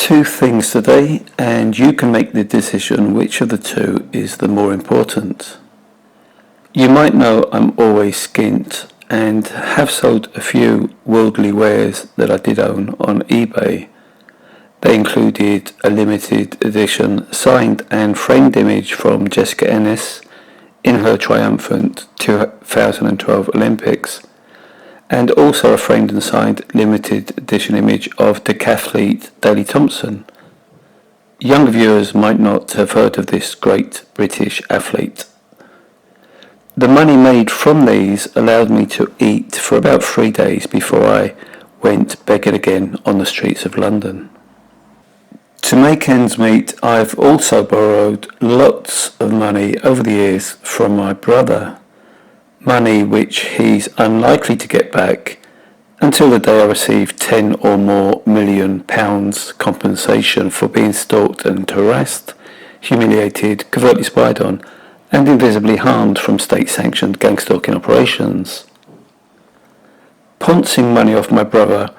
Two things today, and you can make the decision which of the two is the more important. You might know I'm always skint and have sold a few worldly wares that I did own on eBay. They included a limited edition signed and framed image from Jessica Ennis in her triumphant 2012 Olympics, and also a framed and signed limited edition image of decathlete Daley Thompson. Younger viewers might not have heard of this great British athlete. The money made from these allowed me to eat for about 3 days before I went begging again on the streets of London. To make ends meet, I've also borrowed lots of money over the years from my brother. Money which he's unlikely to get back until the day I receive 10 or more million pounds compensation for being stalked and harassed, humiliated, covertly spied on, and invisibly harmed from state-sanctioned gangstalking operations. Pouncing money off my brother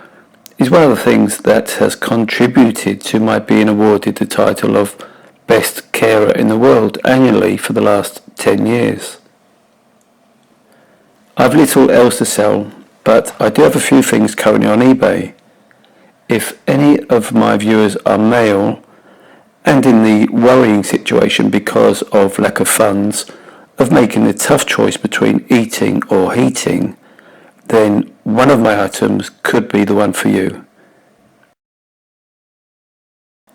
is one of the things that has contributed to my being awarded the title of Best Carer in the World annually for the last 10 years. I've little else to sell, but I do have a few things currently on eBay. If any of my viewers are male and in the worrying situation because of lack of funds of making the tough choice between eating or heating, then one of my items could be the one for you.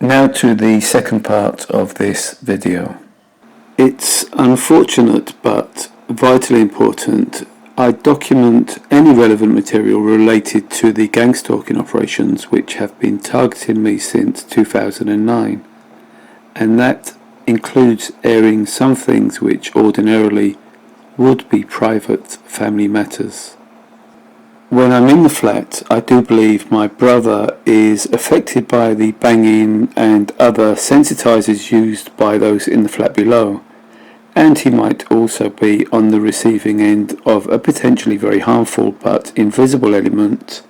Now to the second part of this video. It's unfortunate but vitally important I document any relevant material related to the gangstalking operations which have been targeting me since 2009, and that includes airing some things which ordinarily would be private family matters. When I'm in the flat, I do believe my brother is affected by the banging and other sensitizers used by those in the flat below, and he might also be on the receiving end of a potentially very harmful but invisible element.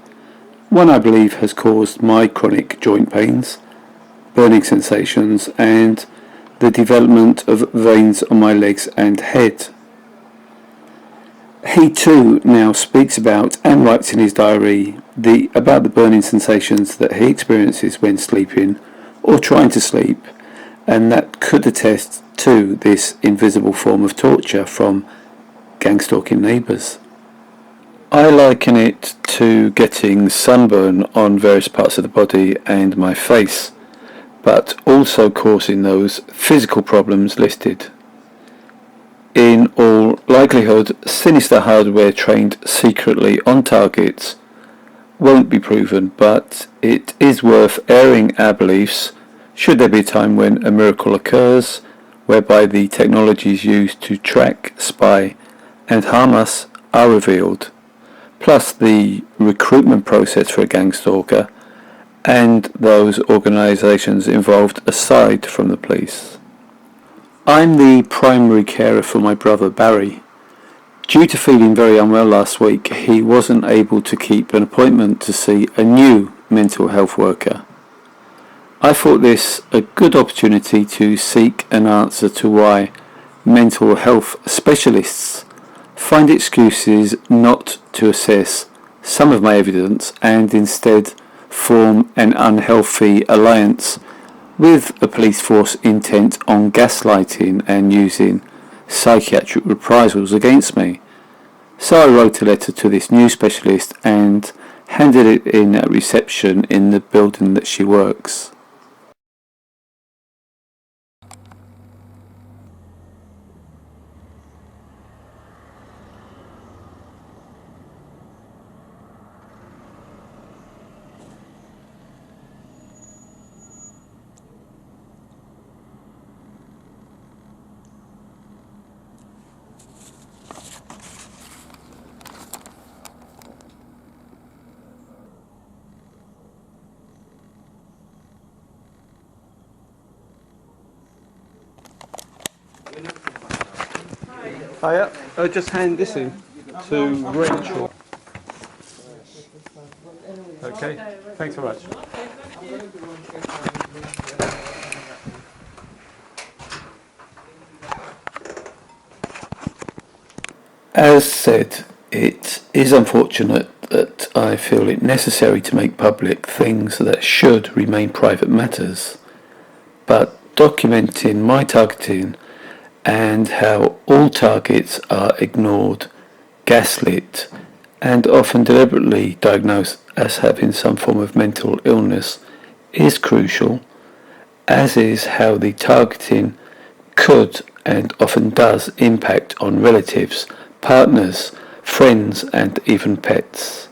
One I believe has caused my chronic joint pains, burning sensations, and the development of veins on my legs and head. He too now speaks about and writes in his diary about the burning sensations that he experiences when sleeping or trying to sleep, and that could attest to this invisible form of torture from gangstalking neighbours. I liken it to getting sunburn on various parts of the body and my face, but also causing those physical problems listed. In all likelihood, sinister hardware trained secretly on targets won't be proven, but it is worth airing our beliefs should there be a time when a miracle occurs whereby the technologies used to track, spy and harm us are revealed, plus the recruitment process for a gangstalker and those organisations involved aside from the police. I'm the primary carer for my brother Barry. Due to feeling very unwell last week, he wasn't able to keep an appointment to see a new mental health worker. I thought this a good opportunity to seek an answer to why mental health specialists find excuses not to assess some of my evidence and instead form an unhealthy alliance with a police force intent on gaslighting and using psychiatric reprisals against me. So I wrote a letter to this new specialist and handed it in at reception in the building that she works. Hiya, just hand this in to Rachel. Okay, thanks very much. As said, it is unfortunate that I feel it necessary to make public things that should remain private matters, but documenting my targeting and how all targets are ignored, gaslit, and often deliberately diagnosed as having some form of mental illness is crucial, as is how the targeting could and often does impact on relatives, partners, friends, and even pets.